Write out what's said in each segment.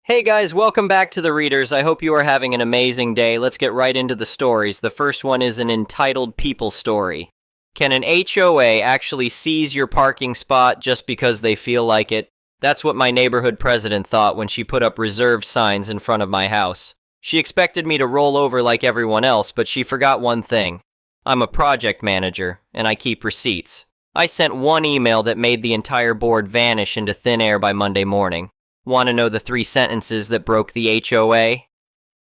Hey guys, welcome back to The Readers. I hope you are having an amazing day. Let's get right into the stories. The first one is an entitled People Story. Can an HOA actually seize your parking spot just because they feel like it? That's what my neighborhood president thought when she put up reserved signs in front of my house. She expected me to roll over like everyone else, but she forgot one thing. I'm a project manager, and I keep receipts. I sent one email that made the entire board vanish into thin air by Monday morning. Want to know the 3 sentences that broke the HOA?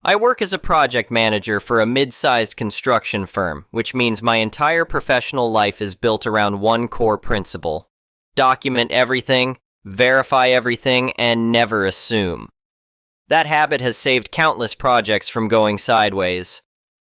I work as a project manager for a mid-sized construction firm, which means my entire professional life is built around one core principle. Document everything, verify everything, and never assume. That habit has saved countless projects from going sideways.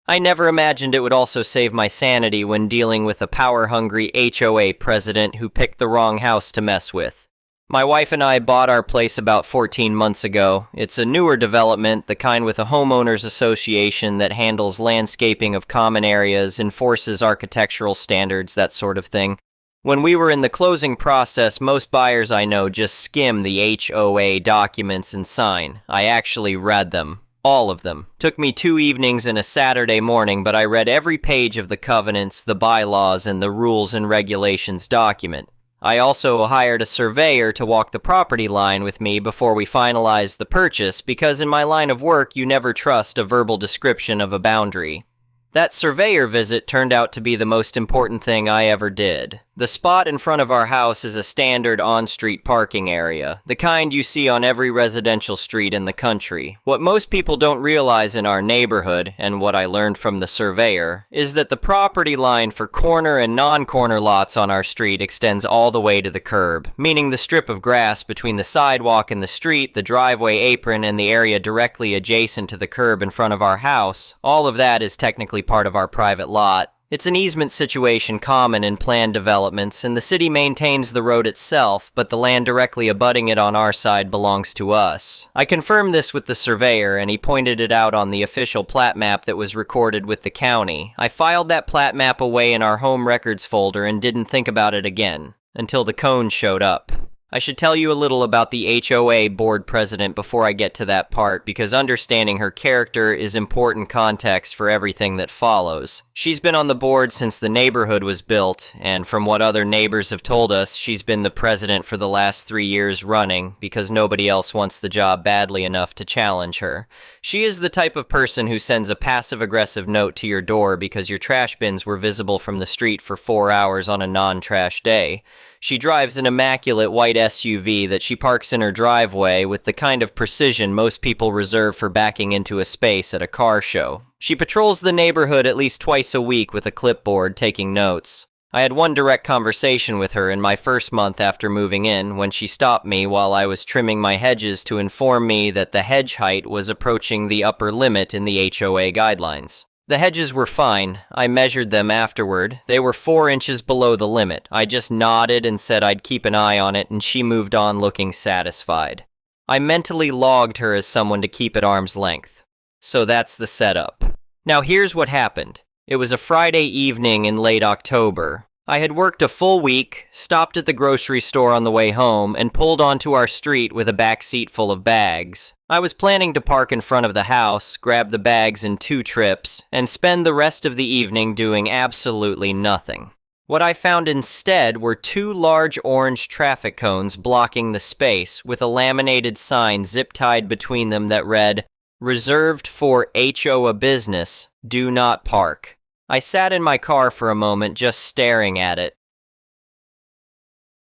I never imagined it would also save my sanity when dealing with a power-hungry HOA president who picked the wrong house to mess with. My wife and I bought our place about 14 months ago. It's a newer development, the kind with a homeowners association that handles landscaping of common areas, enforces architectural standards, that sort of thing. When we were in the closing process, most buyers I know just skim the HOA documents and sign. I actually read them. All of them. Took me 2 evenings and a Saturday morning, but I read every page of the covenants, the bylaws, and the rules and regulations document. I also hired a surveyor to walk the property line with me before we finalized the purchase because in my line of work you never trust a verbal description of a boundary. That surveyor visit turned out to be the most important thing I ever did. The spot in front of our house is a standard on-street parking area, the kind you see on every residential street in the country. What most people don't realize in our neighborhood, and what I learned from the surveyor, is that the property line for corner and non-corner lots on our street extends all the way to the curb, meaning the strip of grass between the sidewalk and the street, the driveway apron, and the area directly adjacent to the curb in front of our house. All of that is technically part of our private lot. It's an easement situation common in planned developments, and the city maintains the road itself, but the land directly abutting it on our side belongs to us. I confirmed this with the surveyor, and he pointed it out on the official plat map that was recorded with the county. I filed that plat map away in our home records folder and didn't think about it again, until the cones showed up. I should tell you a little about the HOA board president before I get to that part, because understanding her character is important context for everything that follows. She's been on the board since the neighborhood was built, and from what other neighbors have told us, she's been the president for the last 3 years running, because nobody else wants the job badly enough to challenge her. She is the type of person who sends a passive-aggressive note to your door because your trash bins were visible from the street for 4 hours on a non-trash day. She drives an immaculate white SUV that she parks in her driveway with the kind of precision most people reserve for backing into a space at a car show. She patrols the neighborhood at least twice a week with a clipboard taking notes. I had one direct conversation with her in my first month after moving in when she stopped me while I was trimming my hedges to inform me that the hedge height was approaching the upper limit in the HOA guidelines. The hedges were fine. I measured them afterward. They were 4 inches below the limit. I just nodded and said I'd keep an eye on it, and she moved on looking satisfied. I mentally logged her as someone to keep at arm's length. So that's the setup. Now here's what happened. It was a Friday evening in late October. I had worked a full week, stopped at the grocery store on the way home, and pulled onto our street with a back seat full of bags. I was planning to park in front of the house, grab the bags in 2 trips, and spend the rest of the evening doing absolutely nothing. What I found instead were 2 large orange traffic cones blocking the space, with a laminated sign zip-tied between them that read, "Reserved for HOA business, do not park." I sat in my car for a moment just staring at it.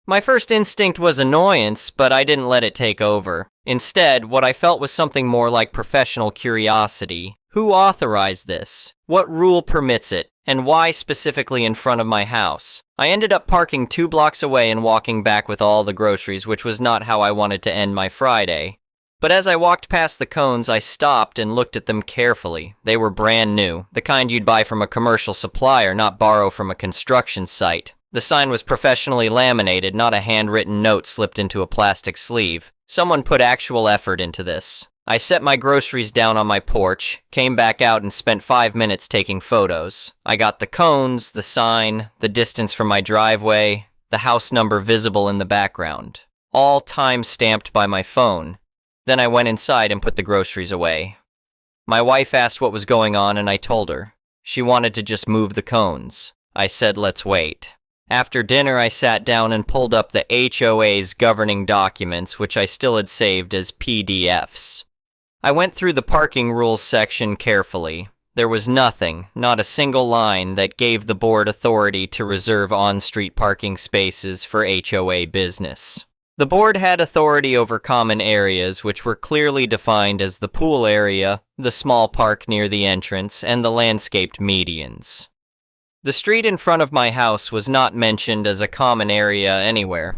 My first instinct was annoyance, but I didn't let it take over. Instead, what I felt was something more like professional curiosity. Who authorized this? What rule permits it? And why specifically in front of my house? I ended up parking 2 blocks away and walking back with all the groceries, which was not how I wanted to end my Friday. But as I walked past the cones, I stopped and looked at them carefully. They were brand new, the kind you'd buy from a commercial supplier, not borrow from a construction site. The sign was professionally laminated, not a handwritten note slipped into a plastic sleeve. Someone put actual effort into this. I set my groceries down on my porch, came back out and spent 5 minutes taking photos. I got the cones, the sign, the distance from my driveway, the house number visible in the background. All time-stamped by my phone. Then I went inside and put the groceries away. My wife asked what was going on and I told her. She wanted to just move the cones. I said let's wait. After dinner I sat down and pulled up the HOA's governing documents, which I still had saved as PDFs. I went through the parking rules section carefully. There was nothing, not a single line, that gave the board authority to reserve on-street parking spaces for HOA business. The board had authority over common areas, which were clearly defined as the pool area, the small park near the entrance, and the landscaped medians. The street in front of my house was not mentioned as a common area anywhere.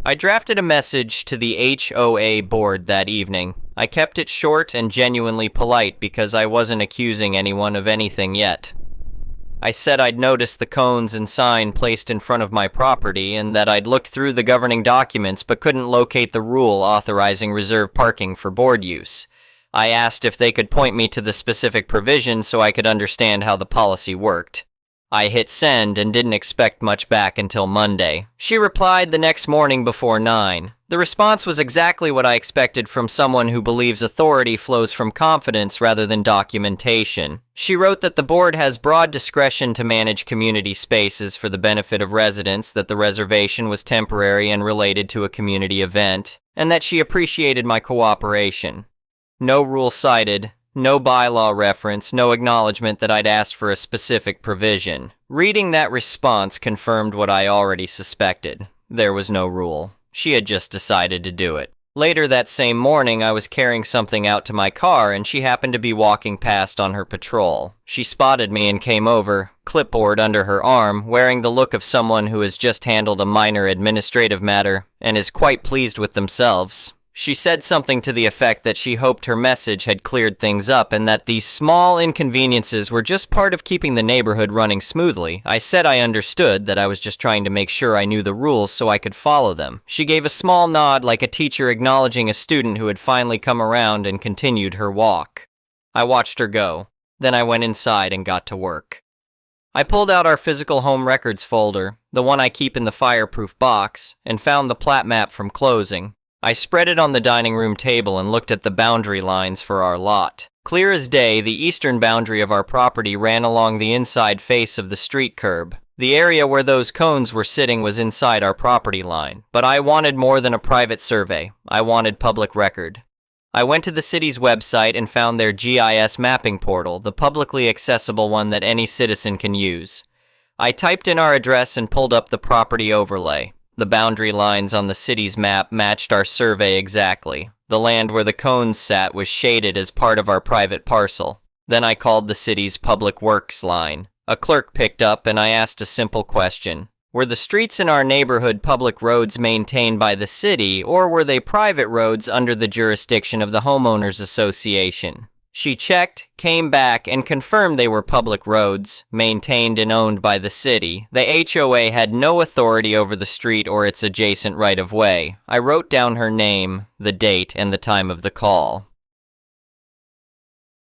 I drafted a message to the HOA board that evening. I kept it short and genuinely polite because I wasn't accusing anyone of anything yet. I said I'd noticed the cones and sign placed in front of my property and that I'd looked through the governing documents but couldn't locate the rule authorizing reserved parking for board use. I asked if they could point me to the specific provision so I could understand how the policy worked. I hit send and didn't expect much back until Monday. She replied the next morning before 9. The response was exactly what I expected from someone who believes authority flows from confidence rather than documentation. She wrote that the board has broad discretion to manage community spaces for the benefit of residents, that the reservation was temporary and related to a community event, and that she appreciated my cooperation. No rule cited. No bylaw reference, no acknowledgement that I'd asked for a specific provision. Reading that response confirmed what I already suspected. There was no rule. She had just decided to do it. Later that same morning, I was carrying something out to my car and she happened to be walking past on her patrol. She spotted me and came over, clipboard under her arm, wearing the look of someone who has just handled a minor administrative matter and is quite pleased with themselves. She said something to the effect that she hoped her message had cleared things up and that these small inconveniences were just part of keeping the neighborhood running smoothly. I said I understood, that I was just trying to make sure I knew the rules so I could follow them. She gave a small nod like a teacher acknowledging a student who had finally come around and continued her walk. I watched her go. Then I went inside and got to work. I pulled out our physical home records folder, the one I keep in the fireproof box, and found the plat map from closing. I spread it on the dining room table and looked at the boundary lines for our lot. Clear as day, the eastern boundary of our property ran along the inside face of the street curb. The area where those cones were sitting was inside our property line. But I wanted more than a private survey. I wanted public record. I went to the city's website and found their GIS mapping portal, the publicly accessible one that any citizen can use. I typed in our address and pulled up the property overlay. The boundary lines on the city's map matched our survey exactly. The land where the cones sat was shaded as part of our private parcel. Then I called the city's public works line. A clerk picked up and I asked a simple question. Were the streets in our neighborhood public roads maintained by the city, or were they private roads under the jurisdiction of the homeowners association? She checked, came back, and confirmed they were public roads, maintained and owned by the city. The HOA had no authority over the street or its adjacent right-of-way. I wrote down her name, the date, and the time of the call.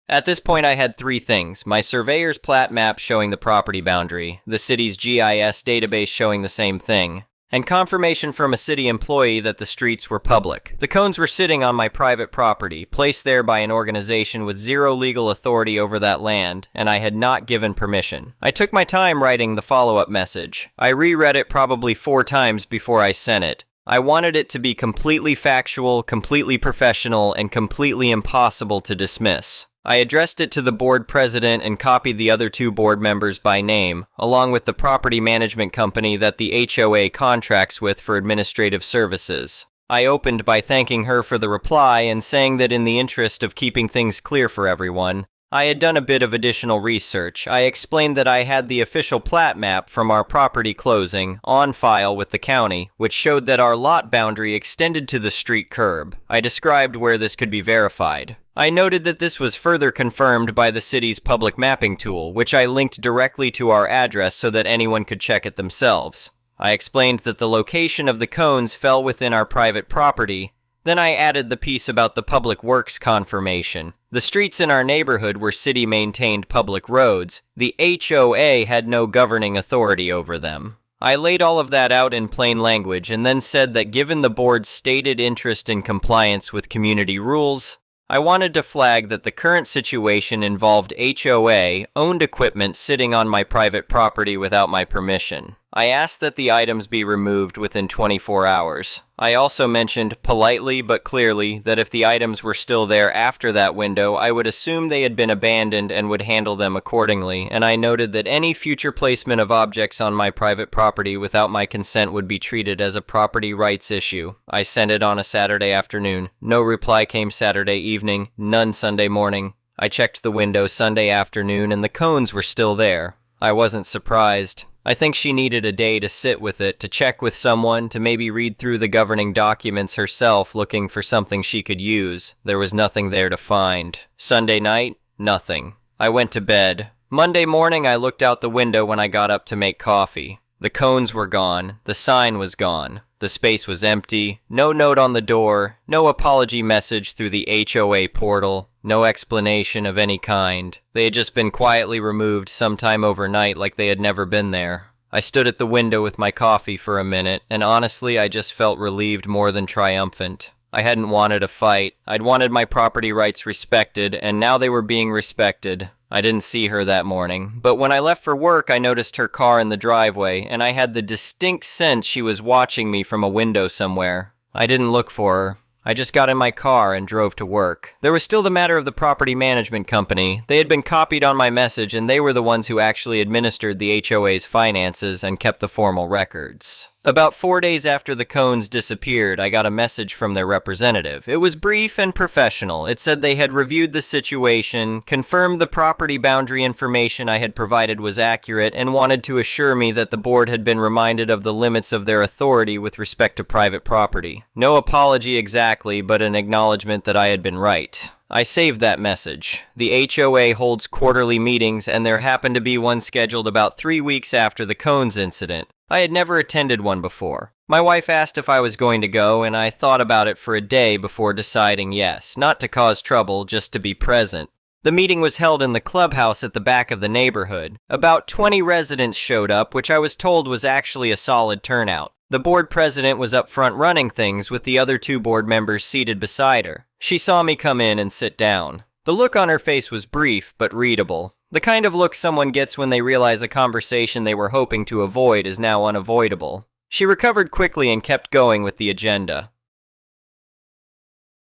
At this point, I had 3 things: my surveyor's plat map showing the property boundary, the city's GIS database showing the same thing, and confirmation from a city employee that the streets were public. The cones were sitting on my private property, placed there by an organization with zero legal authority over that land, and I had not given permission. I took my time writing the follow-up message. I reread it probably 4 times before I sent it. I wanted it to be completely factual, completely professional, and completely impossible to dismiss. I addressed it to the board president and copied the other 2 board members by name, along with the property management company that the HOA contracts with for administrative services. I opened by thanking her for the reply and saying that in the interest of keeping things clear for everyone, I had done a bit of additional research. I explained that I had the official plat map from our property closing on file with the county, which showed that our lot boundary extended to the street curb. I described where this could be verified. I noted that this was further confirmed by the city's public mapping tool, which I linked directly to our address so that anyone could check it themselves. I explained that the location of the cones fell within our private property. Then I added the piece about the public works confirmation. The streets in our neighborhood were city-maintained public roads. The HOA had no governing authority over them. I laid all of that out in plain language and then said that given the board's stated interest in compliance with community rules, I wanted to flag that the current situation involved HOA owned equipment sitting on my private property without my permission. I asked that the items be removed within 24 hours. I also mentioned, politely but clearly, that if the items were still there after that window, I would assume they had been abandoned and would handle them accordingly, and I noted that any future placement of objects on my private property without my consent would be treated as a property rights issue. I sent it on a Saturday afternoon. No reply came Saturday evening, none Sunday morning. I checked the window Sunday afternoon and the cones were still there. I wasn't surprised. I think she needed a day to sit with it, to check with someone, to maybe read through the governing documents herself looking for something she could use. There was nothing there to find. Sunday night, nothing. I went to bed. Monday morning, I looked out the window when I got up to make coffee. The cones were gone. The sign was gone. The space was empty. No note on the door. No apology message through the HOA portal. No explanation of any kind. They had just been quietly removed sometime overnight like they had never been there. I stood at the window with my coffee for a minute, and honestly, I just felt relieved more than triumphant. I hadn't wanted a fight. I'd wanted my property rights respected, and now they were being respected. I didn't see her that morning, but when I left for work, I noticed her car in the driveway, and I had the distinct sense she was watching me from a window somewhere. I didn't look for her. I just got in my car and drove to work. There was still the matter of the property management company. They had been copied on my message, and they were the ones who actually administered the HOA's finances and kept the formal records. About 4 days after the cones disappeared, I got a message from their representative. It was brief and professional. It said they had reviewed the situation, confirmed the property boundary information I had provided was accurate, and wanted to assure me that the board had been reminded of the limits of their authority with respect to private property. No apology exactly, but an acknowledgement that I had been right. I saved that message. The HOA holds quarterly meetings, and there happened to be one scheduled about 3 weeks after the cones incident. I had never attended one before. My wife asked if I was going to go, and I thought about it for a day before deciding yes, not to cause trouble, just to be present. The meeting was held in the clubhouse at the back of the neighborhood. About 20 residents showed up, which I was told was actually a solid turnout. The board president was up front running things with the other 2 board members seated beside her. She saw me come in and sit down. The look on her face was brief, but readable. The kind of look someone gets when they realize a conversation they were hoping to avoid is now unavoidable. She recovered quickly and kept going with the agenda.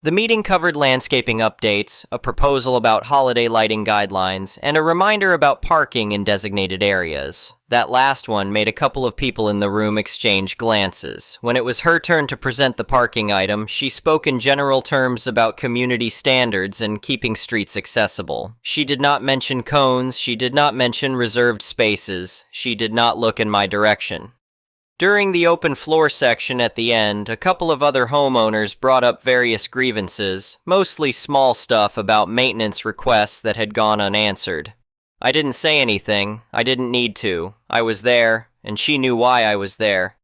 The meeting covered landscaping updates, a proposal about holiday lighting guidelines, and a reminder about parking in designated areas. That last one made a couple of people in the room exchange glances. When it was her turn to present the parking item, she spoke in general terms about community standards and keeping streets accessible. She did not mention cones, she did not mention reserved spaces, she did not look in my direction. During the open floor section at the end, a couple of other homeowners brought up various grievances, mostly small stuff about maintenance requests that had gone unanswered. I didn't say anything. I didn't need to. I was there, and she knew why I was there.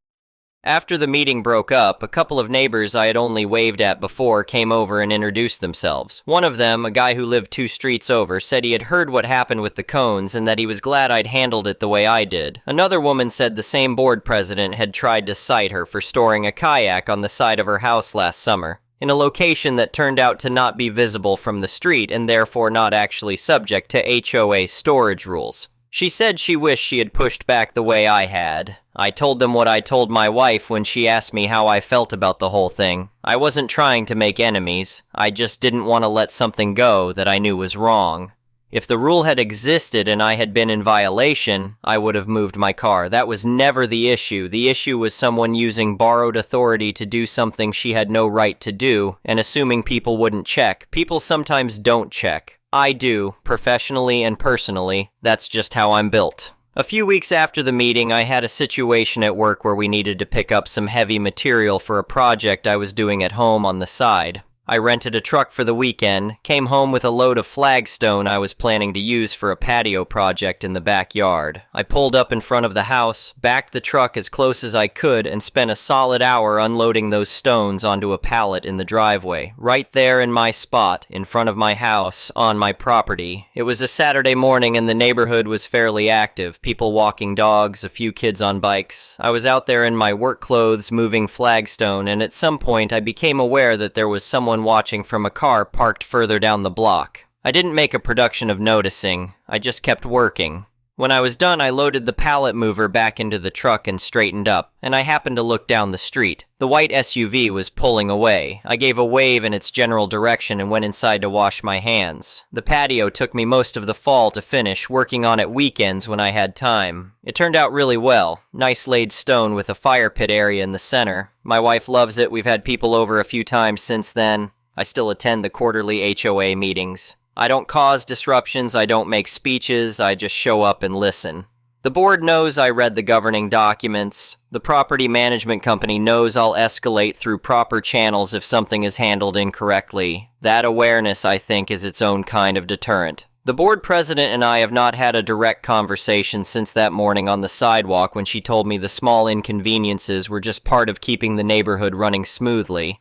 After the meeting broke up, a couple of neighbors I had only waved at before came over and introduced themselves. One of them, a guy who lived 2 streets over, said he had heard what happened with the cones and that he was glad I'd handled it the way I did. Another woman said the same board president had tried to cite her for storing a kayak on the side of her house last summer, in a location that turned out to not be visible from the street and therefore not actually subject to HOA storage rules. She said she wished she had pushed back the way I had. I told them what I told my wife when she asked me how I felt about the whole thing. I wasn't trying to make enemies. I just didn't want to let something go that I knew was wrong. If the rule had existed and I had been in violation, I would have moved my car. That was never the issue. The issue was someone using borrowed authority to do something she had no right to do, and assuming people wouldn't check. People sometimes don't check. I do, professionally and personally. That's just how I'm built. A few weeks after the meeting, I had a situation at work where we needed to pick up some heavy material for a project I was doing at home on the side. I rented a truck for the weekend, came home with a load of flagstone I was planning to use for a patio project in the backyard. I pulled up in front of the house, backed the truck as close as I could, and spent a solid hour unloading those stones onto a pallet in the driveway, right there in my spot, in front of my house, on my property. It was a Saturday morning and the neighborhood was fairly active, people walking dogs, a few kids on bikes. I was out there in my work clothes moving flagstone, and at some point I became aware that there was someone watching from a car parked further down the block. I didn't make a production of noticing, I just kept working. When I was done, I loaded the pallet mover back into the truck and straightened up, and I happened to look down the street. The white SUV was pulling away. I gave a wave in its general direction and went inside to wash my hands. The patio took me most of the fall to finish, working on it weekends when I had time. It turned out really well. Nice laid stone with a fire pit area in the center. My wife loves it. We've had people over a few times since then. I still attend the quarterly HOA meetings. I don't cause disruptions, I don't make speeches, I just show up and listen. The board knows I read the governing documents. The property management company knows I'll escalate through proper channels if something is handled incorrectly. That awareness, I think, is its own kind of deterrent. The board president and I have not had a direct conversation since that morning on the sidewalk when she told me the small inconveniences were just part of keeping the neighborhood running smoothly.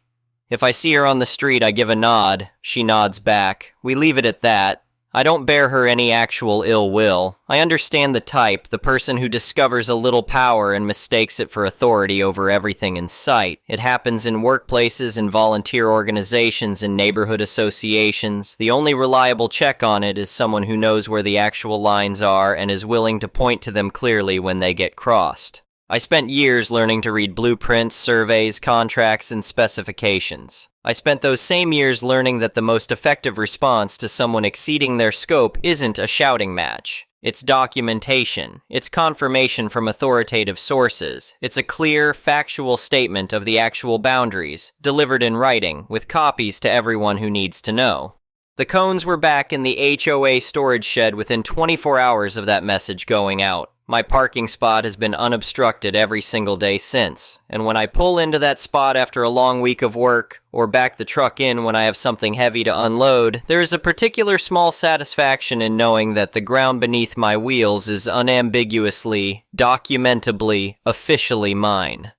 If I see her on the street, I give a nod. She nods back. We leave it at that. I don't bear her any actual ill will. I understand the type, the person who discovers a little power and mistakes it for authority over everything in sight. It happens in workplaces, in volunteer organizations, in neighborhood associations. The only reliable check on it is someone who knows where the actual lines are and is willing to point to them clearly when they get crossed. I spent years learning to read blueprints, surveys, contracts, and specifications. I spent those same years learning that the most effective response to someone exceeding their scope isn't a shouting match. It's documentation. It's confirmation from authoritative sources. It's a clear, factual statement of the actual boundaries, delivered in writing, with copies to everyone who needs to know. The cones were back in the HOA storage shed within 24 hours of that message going out. My parking spot has been unobstructed every single day since, and when I pull into that spot after a long week of work, or back the truck in when I have something heavy to unload, there is a particular small satisfaction in knowing that the ground beneath my wheels is unambiguously, documentably, officially mine.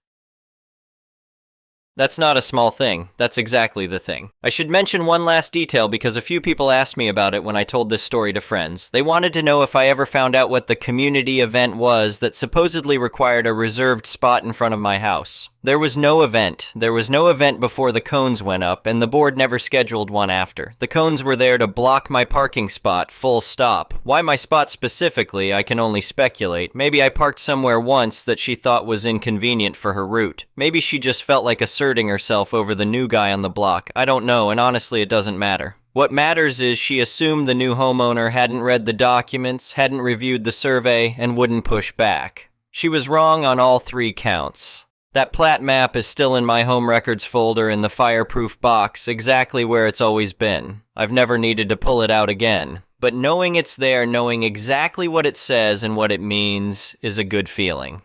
That's not a small thing. That's exactly the thing. I should mention one last detail because a few people asked me about it when I told this story to friends. They wanted to know if I ever found out what the community event was that supposedly required a reserved spot in front of my house. There was no event. There was no event before the cones went up, and the board never scheduled one after. The cones were there to block my parking spot, full stop. Why my spot specifically, I can only speculate. Maybe I parked somewhere once that she thought was inconvenient for her route. Maybe she just felt like asserting herself over the new guy on the block. I don't know, and honestly it doesn't matter. What matters is she assumed the new homeowner hadn't read the documents, hadn't reviewed the survey, and wouldn't push back. She was wrong on all 3 counts. That plat map is still in my home records folder in the fireproof box, exactly where it's always been. I've never needed to pull it out again. But knowing it's there, knowing exactly what it says and what it means, is a good feeling.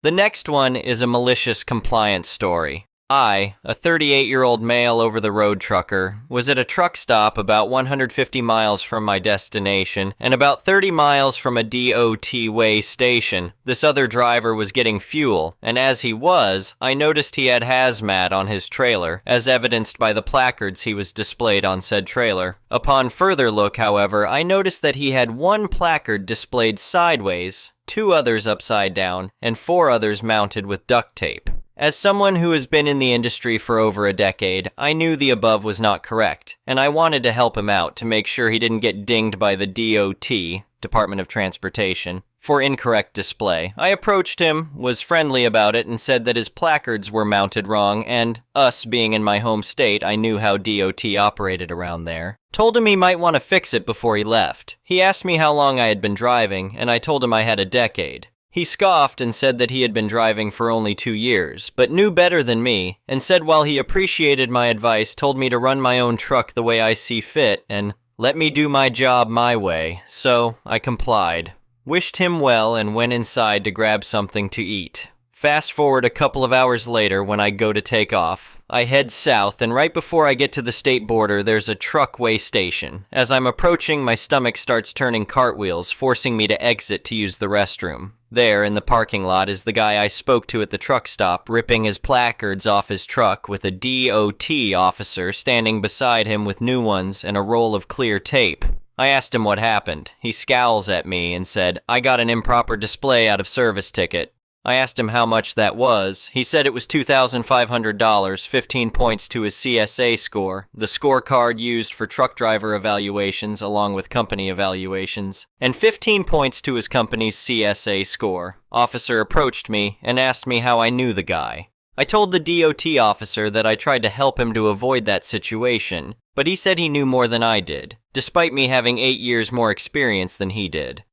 The next one is a malicious compliance story. I, a 38-year-old male over-the-road trucker, was at a truck stop about 150 miles from my destination and about 30 miles from a DOT way station. This other driver was getting fuel, and as he was, I noticed he had hazmat on his trailer, as evidenced by the placards he was displayed on said trailer. Upon further look, however, I noticed that he had 1 placard displayed sideways, 2 others upside down, and 4 others mounted with duct tape. As someone who has been in the industry for over a decade, I knew the above was not correct, and I wanted to help him out to make sure he didn't get dinged by the DOT, Department of Transportation, for incorrect display. I approached him, was friendly about it, and said that his placards were mounted wrong, and, us being in my home state, I knew how DOT operated around there. Told him he might want to fix it before he left. He asked me how long I had been driving, and I told him I had a decade. He scoffed and said that he had been driving for only 2 years, but knew better than me, and said while he appreciated my advice, told me to run my own truck the way I see fit, and let me do my job my way, so I complied. Wished him well and went inside to grab something to eat. Fast forward a couple of hours later when I go to take off. I head south, and right before I get to the state border, there's a truck weigh station. As I'm approaching, my stomach starts turning cartwheels, forcing me to exit to use the restroom. There, in the parking lot, is the guy I spoke to at the truck stop, ripping his placards off his truck with a DOT officer standing beside him with new ones and a roll of clear tape. I asked him what happened. He scowls at me and said, "I got an improper display out of service ticket." I asked him how much that was. He said it was $2,500, 15 points to his CSA score, the scorecard used for truck driver evaluations along with company evaluations, and 15 points to his company's CSA score. Officer approached me and asked me how I knew the guy. I told the DOT officer that I tried to help him to avoid that situation, but he said he knew more than I did, despite me having 8 years more experience than he did.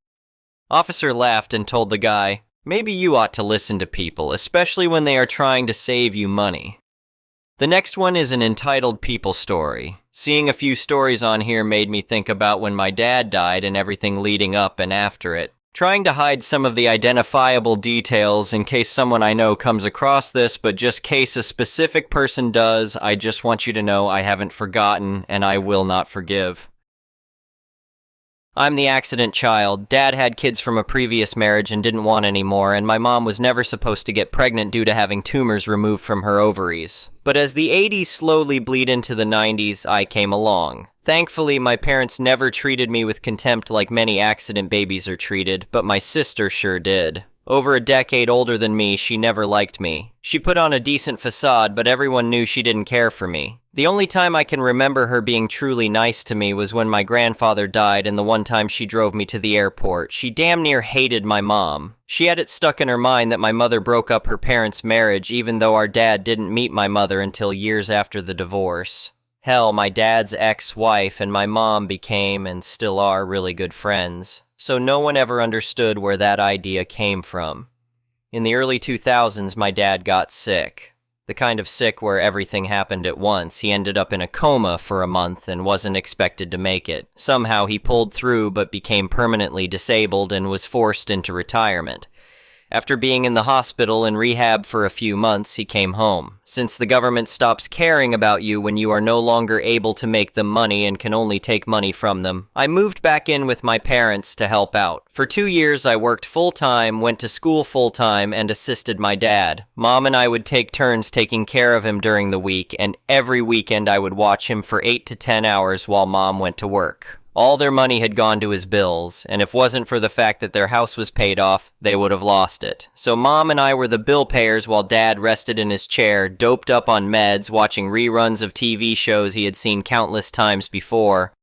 Officer laughed and told the guy, "Maybe you ought to listen to people, especially when they are trying to save you money." The next one is an entitled people story. Seeing a few stories on here made me think about when my dad died and everything leading up and after it. Trying to hide some of the identifiable details in case someone I know comes across this, but just case a specific person does, I just want you to know I haven't forgotten and I will not forgive. I'm the accident child. Dad had kids from a previous marriage and didn't want any more, and my mom was never supposed to get pregnant due to having tumors removed from her ovaries. But as the 80s slowly bleed into the 90s, I came along. Thankfully, my parents never treated me with contempt like many accident babies are treated, but my sister sure did. Over a decade older than me, she never liked me. She put on a decent facade, but everyone knew she didn't care for me. The only time I can remember her being truly nice to me was when my grandfather died and the one time she drove me to the airport. She damn near hated my mom. She had it stuck in her mind that my mother broke up her parents' marriage even though our dad didn't meet my mother until years after the divorce. Hell, my dad's ex-wife and my mom became, and still are, really good friends. So no one ever understood where that idea came from. In the early 2000s, my dad got sick. The kind of sick where everything happened at once. He ended up in a coma for a month and wasn't expected to make it. Somehow he pulled through but became permanently disabled and was forced into retirement. After being in the hospital and rehab for a few months, he came home. Since the government stops caring about you when you are no longer able to make them money and can only take money from them, I moved back in with my parents to help out. For 2 years, I worked full-time, went to school full-time, and assisted my dad. Mom and I would take turns taking care of him during the week, and every weekend I would watch him for 8 to 10 hours while Mom went to work. All their money had gone to his bills, and if it wasn't for the fact that their house was paid off, they would have lost it. So Mom and I were the bill payers while Dad rested in his chair, doped up on meds, watching reruns of TV shows he had seen countless times before.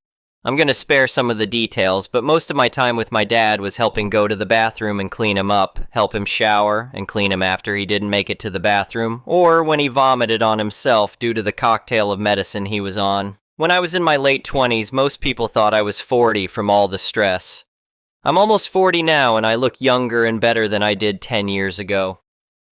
I'm gonna spare some of the details, but most of my time with my dad was helping go to the bathroom and clean him up, help him shower, and clean him after he didn't make it to the bathroom, or when he vomited on himself due to the cocktail of medicine he was on. When I was in my late 20s, most people thought I was 40 from all the stress. I'm almost 40 now, and I look younger and better than I did 10 years ago.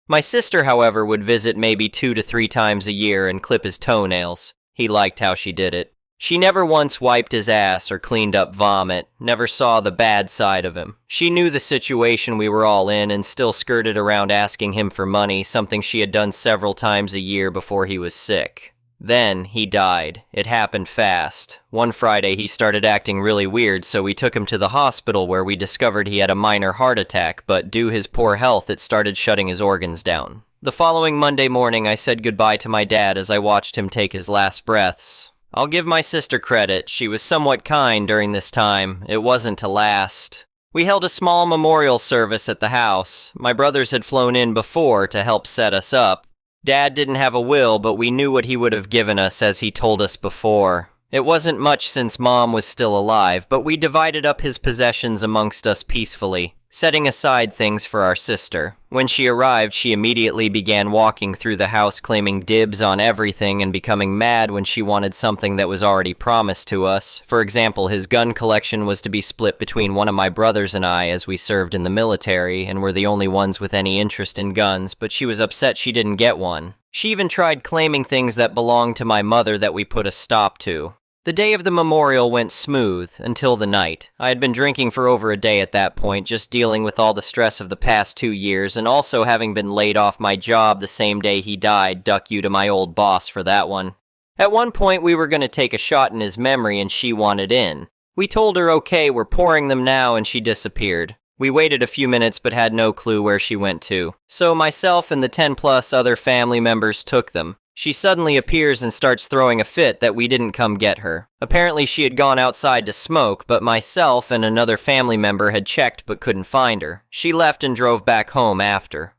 My sister, however, would visit maybe 2 to 3 times a year and clip his toenails. He liked how she did it. She never once wiped his ass or cleaned up vomit, never saw the bad side of him. She knew the situation we were all in and still skirted around asking him for money, something she had done several times a year before he was sick. Then, he died. It happened fast. One Friday, he started acting really weird, so we took him to the hospital where we discovered he had a minor heart attack, but due to his poor health, it started shutting his organs down. The following Monday morning, I said goodbye to my dad as I watched him take his last breaths. I'll give my sister credit. She was somewhat kind during this time. It wasn't to last. We held a small memorial service at the house. My brothers had flown in before to help set us up. Dad didn't have a will, but we knew what he would have given us as he told us before. It wasn't much since Mom was still alive, but we divided up his possessions amongst us peacefully, setting aside things for our sister. When she arrived, she immediately began walking through the house claiming dibs on everything and becoming mad when she wanted something that was already promised to us. For example, his gun collection was to be split between one of my brothers and I as we served in the military and were the only ones with any interest in guns, but she was upset she didn't get one. She even tried claiming things that belonged to my mother that we put a stop to. The day of the memorial went smooth, until the night. I had been drinking for over a day at that point, just dealing with all the stress of the past 2 years, and also having been laid off my job the same day he died, duck you to my old boss for that one. At one point, we were going to take a shot in his memory, and she wanted in. We told her, okay, we're pouring them now, and she disappeared. We waited a few minutes, but had no clue where she went to. So myself and the 10+ other family members took them. She suddenly appears and starts throwing a fit that we didn't come get her. Apparently she had gone outside to smoke, but myself and another family member had checked but couldn't find her. She left and drove back home after.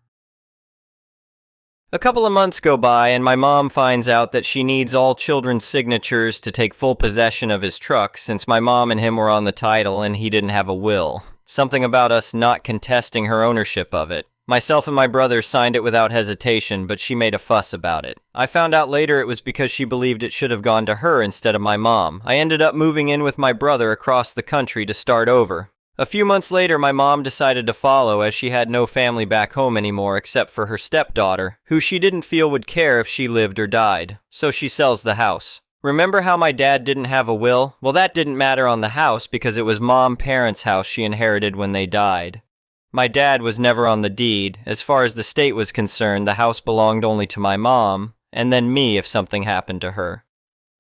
A couple of months go by and my mom finds out that she needs all children's signatures to take full possession of his truck since my mom and him were on the title and he didn't have a will. Something about us not contesting her ownership of it. Myself and my brother signed it without hesitation, but she made a fuss about it. I found out later it was because she believed it should have gone to her instead of my mom. I ended up moving in with my brother across the country to start over. A few months later, my mom decided to follow as she had no family back home anymore except for her stepdaughter, who she didn't feel would care if she lived or died. So she sells the house. Remember how my dad didn't have a will? Well, that didn't matter on the house because it was parents' house she inherited when they died. My dad was never on the deed. As far as the state was concerned, the house belonged only to my mom, and then me if something happened to her.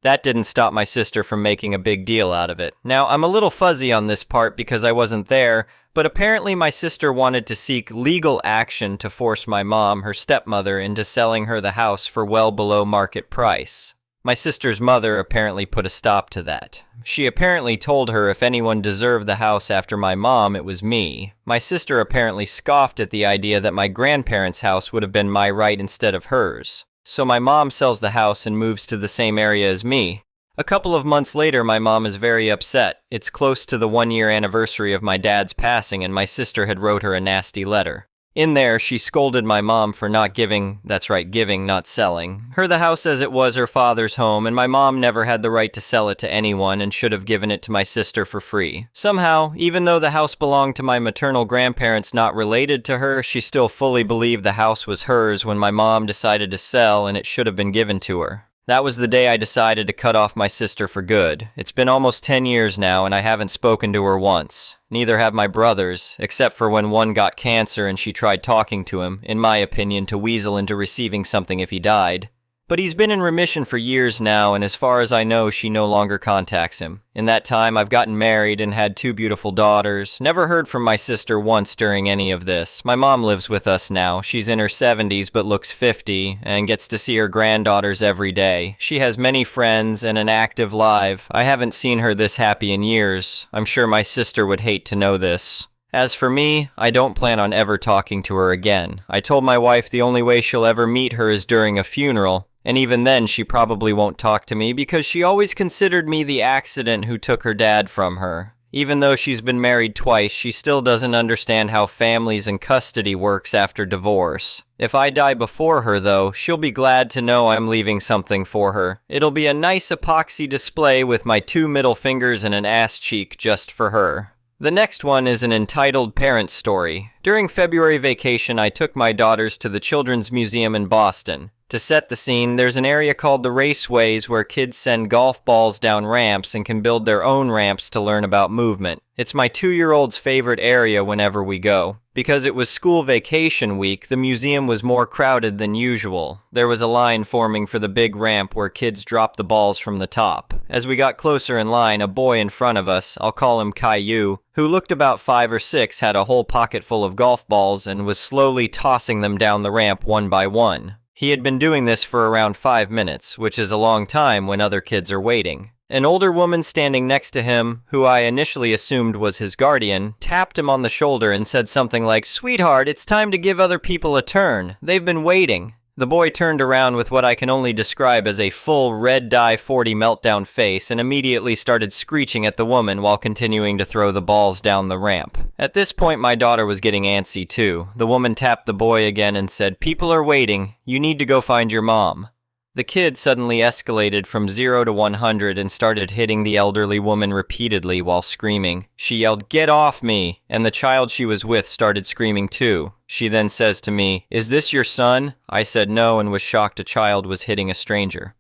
That didn't stop my sister from making a big deal out of it. Now, I'm a little fuzzy on this part because I wasn't there, but apparently my sister wanted to seek legal action to force my mom, her stepmother, into selling her the house for well below market price. My sister's mother apparently put a stop to that. She apparently told her if anyone deserved the house after my mom, it was me. My sister apparently scoffed at the idea that my grandparents' house would have been my right instead of hers. So my mom sells the house and moves to the same area as me. A couple of months later, my mom is very upset. It's close to the 1-year anniversary of my dad's passing, and my sister had wrote her a nasty letter. In there, she scolded my mom for not giving, that's right, giving, not selling, her the house as it was her father's home, and my mom never had the right to sell it to anyone and should have given it to my sister for free. Somehow, even though the house belonged to my maternal grandparents not related to her, she still fully believed the house was hers when my mom decided to sell and it should have been given to her. That was the day I decided to cut off my sister for good. It's been almost 10 years now and I haven't spoken to her once. Neither have my brothers, except for when one got cancer and she tried talking to him, in my opinion, to weasel into receiving something if he died. But he's been in remission for years now, and as far as I know, she no longer contacts him. In that time, I've gotten married and had 2 beautiful daughters. Never heard from my sister once during any of this. My mom lives with us now. She's in her 70s but looks 50, and gets to see her granddaughters every day. She has many friends and an active life. I haven't seen her this happy in years. I'm sure my sister would hate to know this. As for me, I don't plan on ever talking to her again. I told my wife the only way she'll ever meet her is during a funeral. And even then, she probably won't talk to me because she always considered me the accident who took her dad from her. Even though she's been married twice, she still doesn't understand how families and custody works after divorce. If I die before her, though, she'll be glad to know I'm leaving something for her. It'll be a nice epoxy display with my 2 middle fingers and an ass cheek just for her. The next one is an entitled parent story. During February vacation, I took my daughters to the Children's Museum in Boston. To set the scene, there's an area called the Raceways where kids send golf balls down ramps and can build their own ramps to learn about movement. It's my 2-year-old's favorite area whenever we go. Because it was school vacation week, the museum was more crowded than usual. There was a line forming for the big ramp where kids drop the balls from the top. As we got closer in line, a boy in front of us, I'll call him Caillou, who looked about 5 or 6, had a whole pocket full of golf balls and was slowly tossing them down the ramp one by one. He had been doing this for around 5 minutes, which is a long time when other kids are waiting. An older woman standing next to him, who I initially assumed was his guardian, tapped him on the shoulder and said something like, "Sweetheart, it's time to give other people a turn. They've been waiting." The boy turned around with what I can only describe as a full red dye 40 meltdown face and immediately started screeching at the woman while continuing to throw the balls down the ramp. At this point, my daughter was getting antsy too. The woman tapped the boy again and said, "People are waiting. You need to go find your mom." The kid suddenly escalated from 0 to 100 and started hitting the elderly woman repeatedly while screaming. She yelled, "Get off me!" and the child she was with started screaming too. She then says to me, "Is this your son?" I said no and was shocked a child was hitting a stranger.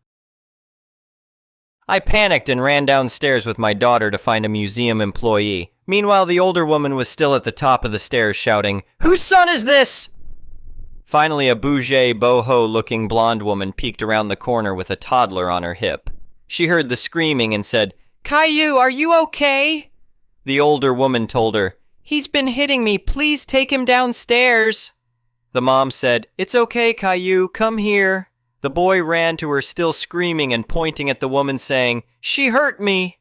I panicked and ran downstairs with my daughter to find a museum employee. Meanwhile, the older woman was still at the top of the stairs shouting, "Whose son is this?" Finally, a bougé, boho-looking blonde woman peeked around the corner with a toddler on her hip. She heard the screaming and said, "Caillou, are you okay?" The older woman told her, "He's been hitting me. Please take him downstairs." The mom said, "It's okay, Caillou. Come here." The boy ran to her, still screaming and pointing at the woman, saying, "She hurt me."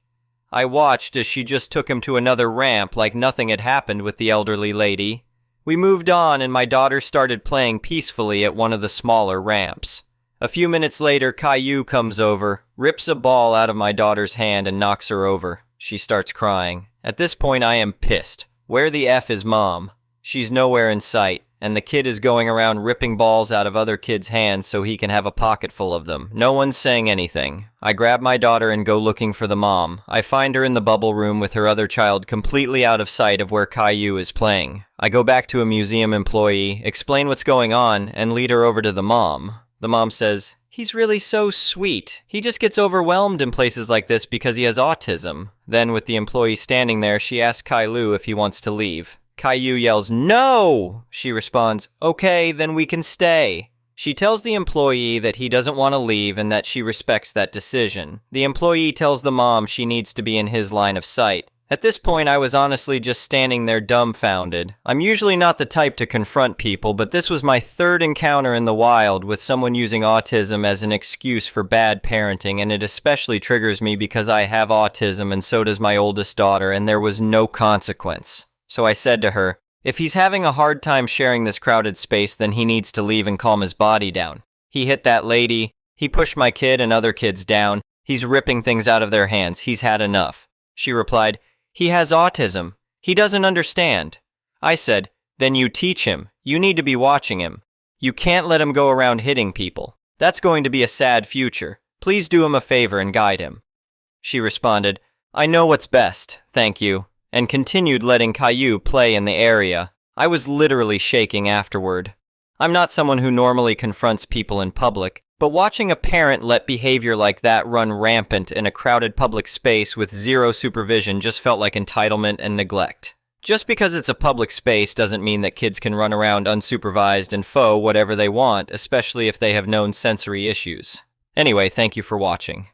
I watched as she just took him to another ramp like nothing had happened with the elderly lady. We moved on and my daughter started playing peacefully at one of the smaller ramps. A few minutes later, Caillou comes over, rips a ball out of my daughter's hand and knocks her over. She starts crying. At this point, I am pissed. Where the F is Mom? She's nowhere in sight, and the kid is going around ripping balls out of other kids' hands so he can have a pocket full of them. No one's saying anything. I grab my daughter and go looking for the mom. I find her in the bubble room with her other child completely out of sight of where Caillou is playing. I go back to a museum employee, explain what's going on, and lead her over to the mom. The mom says, "He's really so sweet. He just gets overwhelmed in places like this because he has autism." Then, with the employee standing there, she asks Caillou if he wants to leave. Caillou yells, "No!" She responds, "Okay, then we can stay." She tells the employee that he doesn't want to leave and that she respects that decision. The employee tells the mom she needs to be in his line of sight. At this point, I was honestly just standing there dumbfounded. I'm usually not the type to confront people, but this was my third encounter in the wild with someone using autism as an excuse for bad parenting, and it especially triggers me because I have autism and so does my oldest daughter, and there was no consequence. So I said to her, "If he's having a hard time sharing this crowded space, then he needs to leave and calm his body down. He hit that lady, he pushed my kid and other kids down, he's ripping things out of their hands, he's had enough." She replied, "He has autism. He doesn't understand." I said, "Then you teach him. You need to be watching him. You can't let him go around hitting people. That's going to be a sad future. Please do him a favor and guide him." She responded, "I know what's best, thank you," and continued letting Caillou play in the area. I was literally shaking afterward. I'm not someone who normally confronts people in public, but watching a parent let behavior like that run rampant in a crowded public space with zero supervision just felt like entitlement and neglect. Just because it's a public space doesn't mean that kids can run around unsupervised and whatever they want, especially if they have known sensory issues. Anyway, thank you for watching.